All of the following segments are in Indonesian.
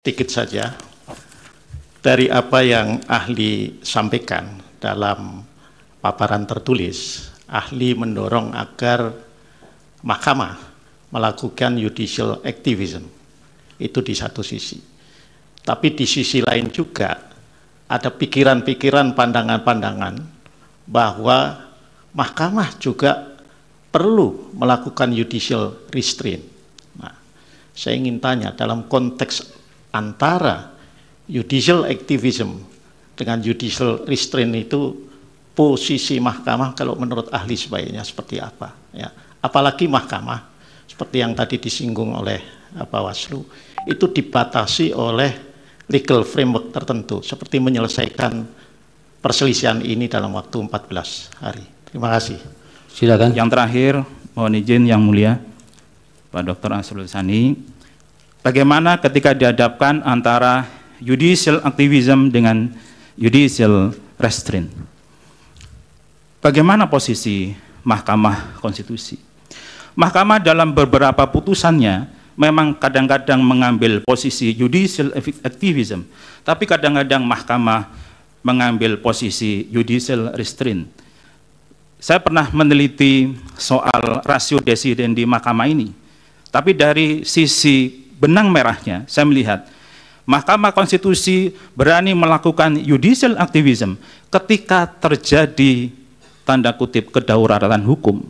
Sedikit saja dari apa yang ahli sampaikan dalam paparan tertulis. Ahli mendorong agar mahkamah melakukan judicial activism. Itu di satu sisi. Tapi di sisi lain juga ada pikiran-pikiran, pandangan-pandangan bahwa mahkamah juga perlu melakukan judicial restraint. Nah, saya ingin tanya dalam konteks antara judicial activism dengan judicial restraint itu posisi mahkamah kalau menurut ahli sebaiknya seperti apa ya, apalagi mahkamah seperti yang tadi disinggung oleh Bawaslu itu dibatasi oleh legal framework tertentu seperti menyelesaikan perselisihan ini dalam waktu 14 hari. Terima kasih. Silakan. Yang terakhir, mohon izin yang mulia Pak Dr. Asrul Sani, bagaimana ketika dihadapkan antara judicial activism dengan judicial restraint? Bagaimana posisi Mahkamah Konstitusi? Mahkamah dalam beberapa putusannya memang kadang-kadang mengambil posisi judicial activism, tapi kadang-kadang mahkamah mengambil posisi judicial restraint. Saya pernah meneliti soal rasio desiden di mahkamah ini, tapi dari sisi benang merahnya saya melihat Mahkamah Konstitusi berani melakukan judicial activism ketika terjadi tanda kutip kedaulatan hukum.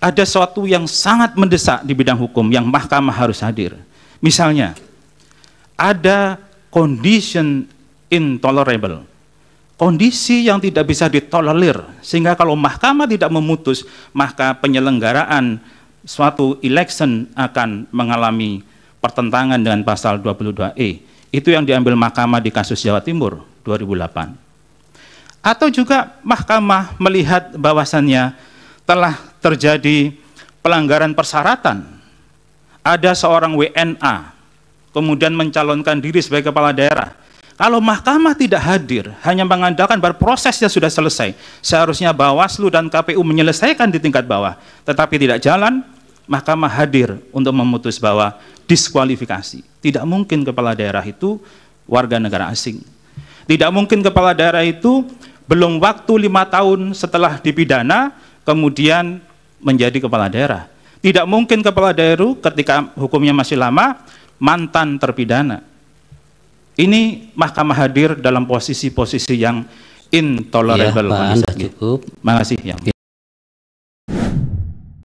Ada sesuatu yang sangat mendesak di bidang hukum yang mahkamah harus hadir. Misalnya, ada condition intolerable, kondisi yang tidak bisa ditolerir, sehingga kalau mahkamah tidak memutus, maka penyelenggaraan suatu election akan mengalami pertentangan dengan pasal 22E. Itu yang diambil mahkamah di kasus Jawa Timur 2008. Atau juga mahkamah melihat bahwasannya telah terjadi pelanggaran persyaratan. Ada seorang WNA kemudian mencalonkan diri sebagai kepala daerah. Kalau mahkamah tidak hadir, hanya mengandalkan bahwa prosesnya sudah selesai, seharusnya Bawaslu dan KPU menyelesaikan di tingkat bawah, tetapi tidak jalan, mahkamah hadir untuk memutus bahwa diskualifikasi. Tidak mungkin kepala daerah itu warga negara asing. Tidak mungkin kepala daerah itu belum waktu 5 tahun setelah dipidana, kemudian menjadi kepala daerah. Tidak mungkin kepala daerah ketika hukumnya masih lama, mantan terpidana. Ini mahkamah hadir dalam posisi-posisi yang intolerable. Ya, Pak, cukup. Terima kasih.